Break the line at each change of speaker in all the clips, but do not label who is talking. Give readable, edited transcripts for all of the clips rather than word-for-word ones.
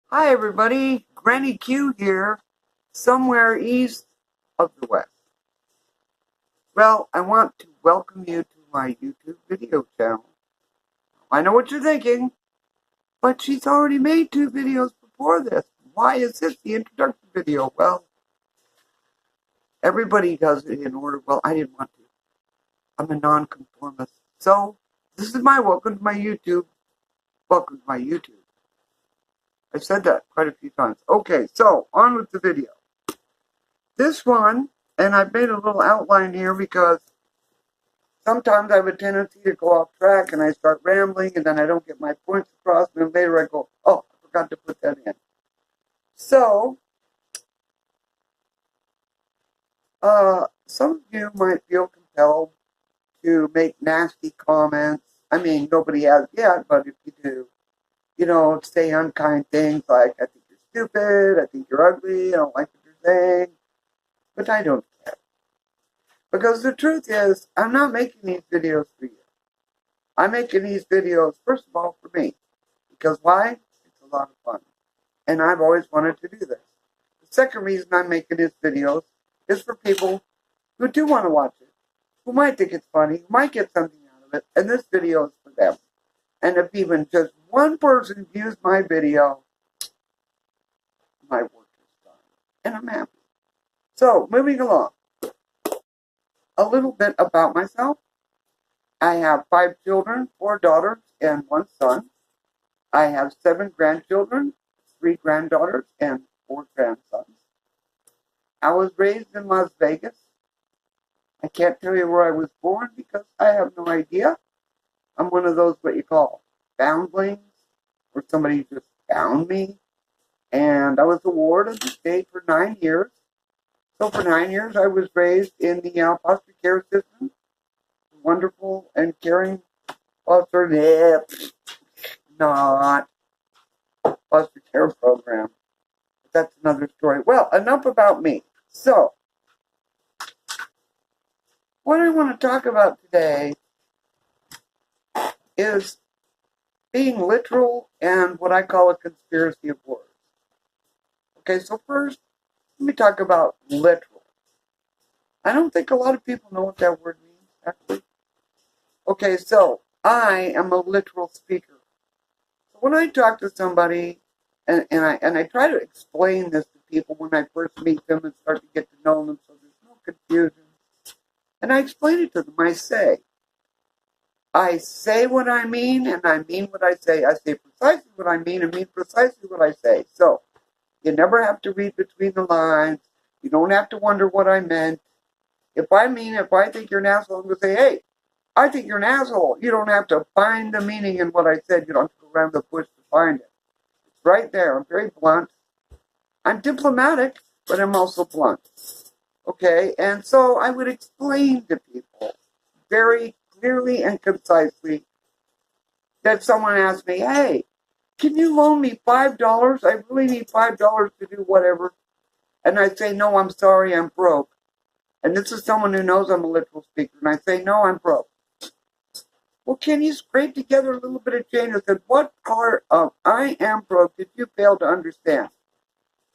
Hi everybody, Granny Q here, somewhere east of the west. Well, I want to welcome you to my YouTube video channel. I know what you're thinking, but she's already made 2 videos before this. Why is this the introduction video? Well, everybody does it in order. Well, I didn't want to. I'm a nonconformist. So, this is my welcome to my YouTube. Welcome to my YouTube. I've said that quite a few times. Okay, so, on with the video. This one, and I've made a little outline here because sometimes I have a tendency to go off track and I start rambling and then I don't get my points across and then later I go, oh, I forgot to put that in. So, some of you might feel compelled to make nasty comments. I mean, nobody has yet, but if you do, say unkind things like, I think you're stupid, I think you're ugly, I don't like what you're saying, but I don't care. Because the truth is, I'm not making these videos for you. I'm making these videos, first of all, for me. Because why? It's a lot of fun. And I've always wanted to do this. The second reason I'm making these videos is for people who do want to watch it, who might think it's funny, who might get something out of it, and this video is for them. And if even just one person views my video, my work is done. And I'm happy. So, moving along. A little bit about myself. I have 5 children, 4 daughters, and 1 son. I have 7 grandchildren, 3 granddaughters, and 4 grandsons. I was raised in Las Vegas. I can't tell you where I was born because I have no idea. I'm one of those what you call foundlings, where somebody just found me. And I was a ward of the state for 9 years. So for 9 years, I was raised in the foster care system. Wonderful and caring foster, not foster care program. But that's another story. Well, enough about me. So, what I want to talk about today is being literal and what I call a conspiracy of words. Okay, so first, let me talk about literal. I don't think a lot of people know what that word means, actually. Okay, so I am a literal speaker. So when I talk to somebody, and I try to explain this to people when I first meet them and start to get to know them so there's no confusion, and I explain it to them. I say what I mean, and I mean what I say. I say precisely what I mean, and mean precisely what I say. So, you never have to read between the lines. You don't have to wonder what I meant. If I think you're an asshole, I'm going to say, hey, I think you're an asshole. You don't have to find the meaning in what I said. You don't have to go around the bush to find it. It's right there. I'm very blunt. I'm diplomatic, but I'm also blunt. Okay? And so I would explain to people very clearly and concisely that someone asked me, hey, can you loan me $5? I really need $5 to do whatever. And I say, no, I'm sorry, I'm broke. And this is someone who knows I'm a literal speaker. And I say, no, I'm broke. Well, can you scrape together a little bit of change? I said, what part of I am broke did you fail to understand?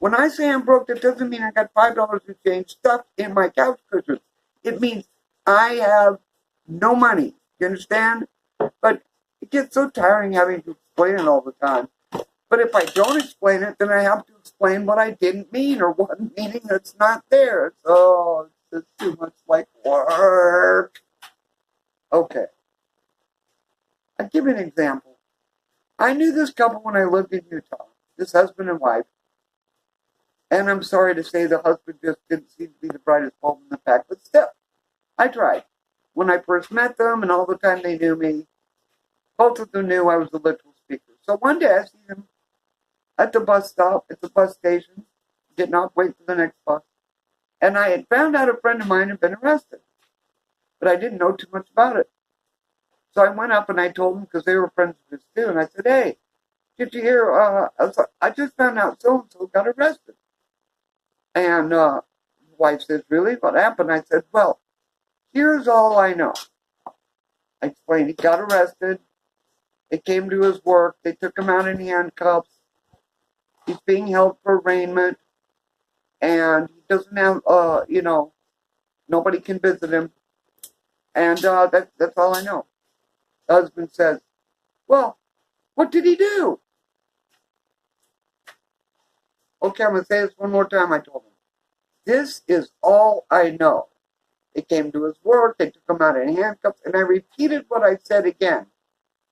When I say I'm broke, that doesn't mean I got $5 to change stuffed in my couch cushions. It means I have no money. You understand? But it gets so tiring having to explain it all the time. But if I don't explain it, then I have to explain what I didn't mean or one meaning that's not there. So it's too much like work. Okay. I'll give you an example. I knew this couple when I lived in Utah, this husband and wife. And I'm sorry to say the husband just didn't seem to be the brightest bulb in the pack, but still, I tried. When I first met them and all the time they knew me, both of them knew I was a literal speaker. So one day I see them at the bus stop, at the bus station, getting off, wait for the next bus. And I had found out a friend of mine had been arrested. But I didn't know too much about it. So I went up and I told them, because they were friends of his too, and I said, hey, did you hear, I just found out so-and-so got arrested. And the wife says, really? What happened? I said, well, here's all I know. I explained he got arrested. They came to his work. They took him out in handcuffs. being held for arraignment, and he doesn't have, nobody can visit him. And that's all I know. The husband says, well, what did he do? Okay, I'm going to say this one more time, I told him. This is all I know. They came to his work, they took him out in handcuffs, and I repeated what I said again.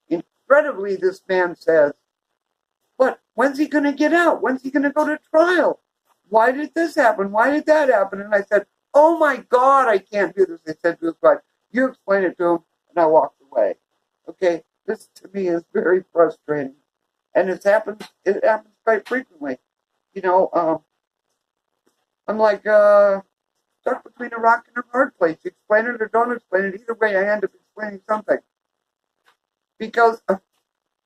Incredibly, this man says, but when's he going to get out? When's he going to go to trial? Why did this happen? Why did that happen? And I said, oh my God, I can't do this. I said to his wife, you explain it to him, and I walked away. Okay, this to me is very frustrating. And it happens quite frequently. I'm like, stuck between a rock and a hard place. You explain it or don't explain it. Either way, I end up explaining something. Because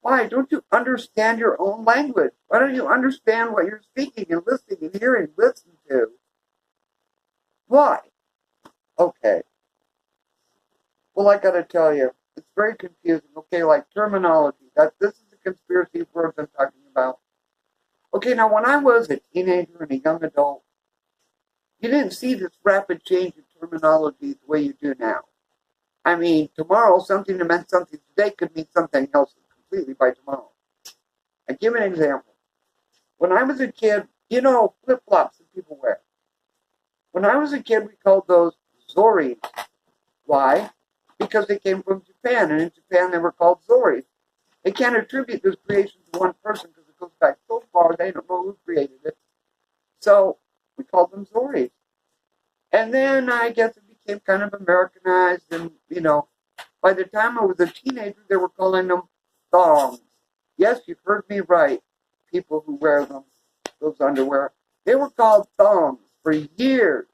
why? Don't you understand your own language? Why don't you understand what you're speaking and listening and hearing, listen to? Why? Okay. Well, I got to tell you, it's very confusing. Okay, like terminology. This is the conspiracy of words I'm talking about. Okay, now when I was a teenager and a young adult, you didn't see this rapid change in terminology the way you do now. I mean, tomorrow, something that meant something today could mean something else completely by tomorrow. I give an example. When I was a kid, flip-flops that people wear. When I was a kid, we called those zoris. Why? Because they came from Japan, and in Japan they were called zoris. They can't attribute this creation to one person because it goes back so far, they don't know who created it. So we called them zoris. And then I guess it became kind of Americanized, and, by the time I was a teenager, they were calling them thongs. Yes, you've heard me right, people who wear them, those underwear. They were called thongs for years,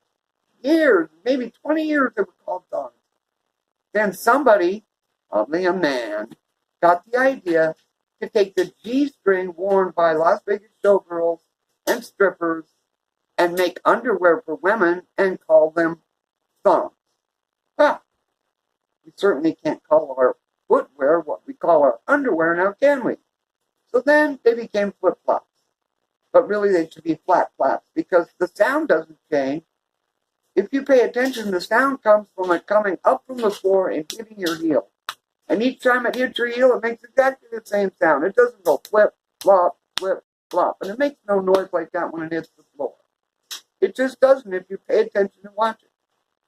maybe 20 years they were called thongs. Then somebody, probably a man, got the idea to take the G-string worn by Las Vegas showgirls and strippers and make underwear for women and call them thongs. We certainly can't call our footwear what we call our underwear now, can we? So then they became flip-flops. But really they should be flat-flaps because the sound doesn't change. If you pay attention, the sound comes from it coming up from the floor and hitting your heel. And each time it hits your heel, it makes exactly the same sound. It doesn't go flip, flop, flip, flop. And it makes no noise like that when it hits the floor. It just doesn't if you pay attention and watch it.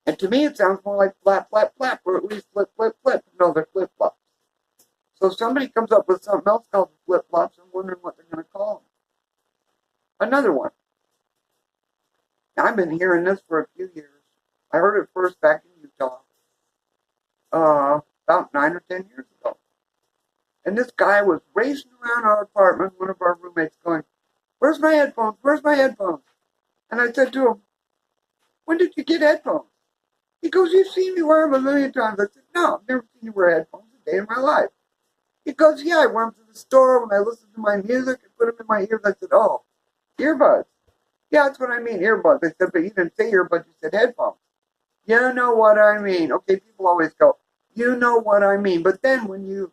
And to me, it sounds more like flap, flap, flap, or at least flip, flip, flip. No, they're flip-flops. So if somebody comes up with something else called flip-flops, I'm wondering what they're going to call them. Another one. Now, I've been hearing this for a few years. I heard it first back in Utah, about 9 or 10 years ago. And this guy was racing around our apartment, one of our roommates, going, where's my headphones? Where's my headphones? And I said to him, when did you get headphones? He goes, you've seen me wear them a million times. I said, no, I've never seen you wear headphones a day in my life. He goes, yeah, I wear them to the store when I listen to my music and put them in my ears. I said, oh, earbuds. Yeah, that's what I mean, earbuds. I said, but you didn't say earbuds, you said headphones. You know what I mean. Okay, people always go, you know what I mean. But then when you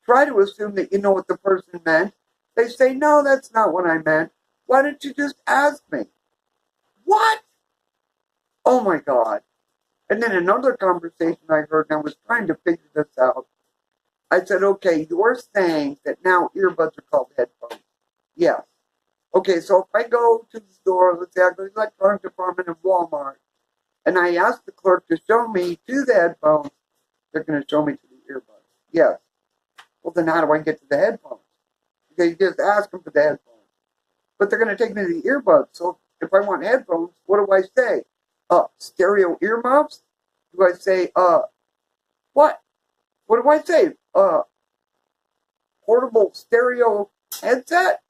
try to assume that you know what the person meant, they say, no, that's not what I meant. Why don't you just ask me? What? Oh my God. And then another conversation I heard, and I was trying to figure this out. I said, okay, you're saying that now earbuds are called headphones. Yes. Okay, so if I go to the store, let's say I go to the electronics department of Walmart, and I ask the clerk to show me to the headphones, they're going to show me to the earbuds. Yes. Well, then how do I get to the headphones? Because you just ask them for the headphones. But they're going to take me to the earbuds. So if I want headphones, what do I say? Stereo earmuffs? Do I say, what? What do I say? Portable stereo headset?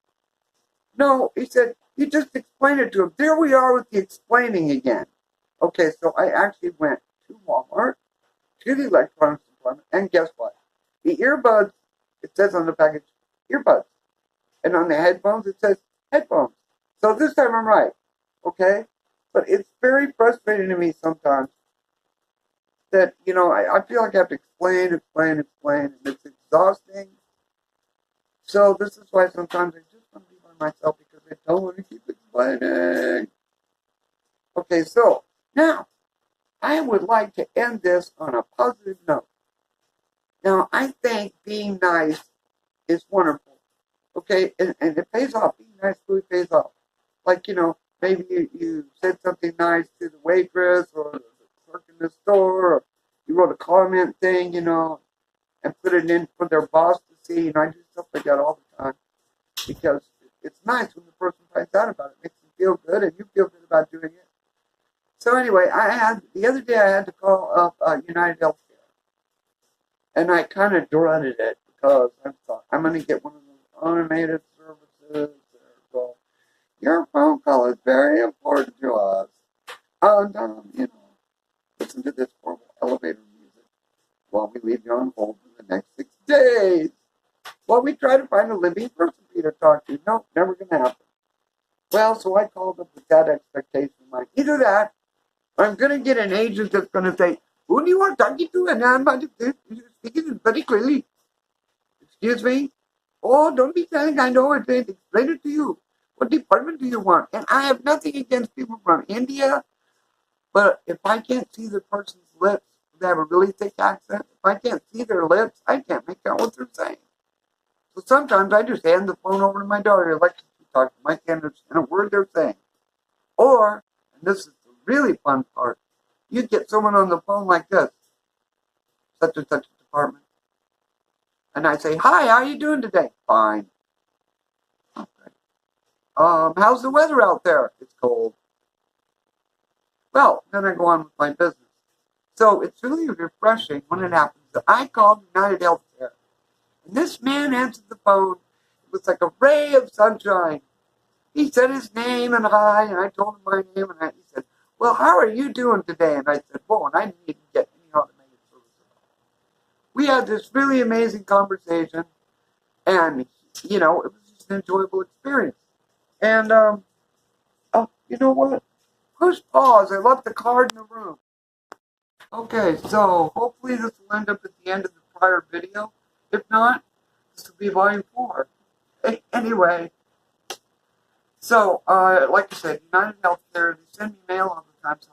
No, he said, you just explain it to him. There we are with the explaining again. Okay, so I actually went to Walmart, to the electronics department, and guess what? The earbuds, it says on the package, earbuds. And on the headphones, it says headphones. So this time I'm right, okay? But it's very frustrating to me sometimes that, I feel like I have to explain, and it's exhausting. So this is why sometimes I just want to be by myself because I Don't want to keep explaining. Okay, so now I would like to end this on a positive note. Now, I think being nice is wonderful. Okay, and it pays off. Being nice really pays off. Like, maybe you said something nice to the waitress or the clerk in the store, or you wrote a comment thing, and put it in for their boss to see. I do stuff like that all the time because it's nice when the person finds out about it. It makes them feel good, and you feel good about doing it. So anyway, the other day I had to call up United Healthcare, and I kind of dreaded it because I thought I'm going to get one of those automated services that go, your phone call is very important to us. And, listen to this horrible elevator music while we leave you on hold for the next 6 days. While we try to find a living person for you to talk to. No, never going to happen. Well, so I called up with that expectation in mind. Either that, or I'm going to get an agent that's going to say, who do you want talking to? And I'm speaking very clearly. Excuse me? Oh, don't be telling I know it. Explain it to you. What department do you want? And I have nothing against people from India, but if I can't see the person's lips, they have a really thick accent. If I can't see their lips, I can't make out what they're saying. So sometimes I just hand the phone over to my daughter, Alexis, to talk to my candidates in a word they're saying. Or, and this is the really fun part, you get someone on the phone like this, such and such a department. And I say, hi, how are you doing today? Fine. Okay. How's the weather out there? It's cold. Well, then I go on with my business. So it's really refreshing when it happens that I called United Healthcare. And this man answered the phone. It was like a ray of sunshine. He said his name and hi, and I told him my name, and he said, well, how are you doing today? And I said, whoa, and I didn't even get any automated service at all. We had this really amazing conversation, and, it was just an enjoyable experience. And, you know what? Push pause. I left the card in the room. Okay, so hopefully this will end up at the end of the prior video. If not, this will be volume 4. Anyway, so, like I said, United Healthcare, they send me mail all the time. So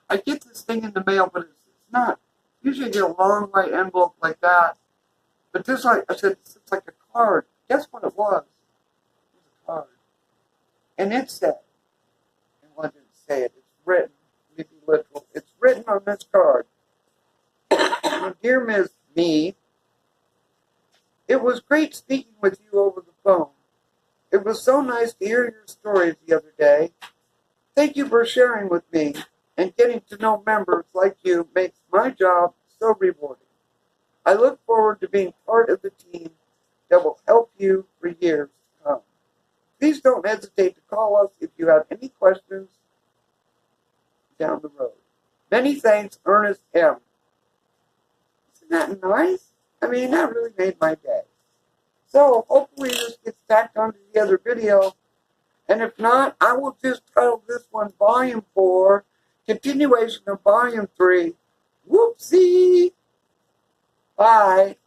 I get this thing in the mail, but it's not. Usually I get a long white envelope like that. But this, like I said, it's like a card. Guess what it was? It was a card. And it said, and I didn't say it, it's written, maybe literal, it's written on this card. Dear Ms. Me, it was great speaking with you over the phone. It was so nice to hear your stories the other day. Thank you for sharing with me, and getting to know members like you makes my job so rewarding. I look forward to being part of the team that will help you for years to come. Please don't hesitate to call us if you have any questions down the road. Many thanks, Ernest M. Isn't that nice? I mean, that really made my day. So hopefully this gets tacked onto the other video. And if not, I will just title this one Volume 4, continuation of Volume 3. Whoopsie! Bye.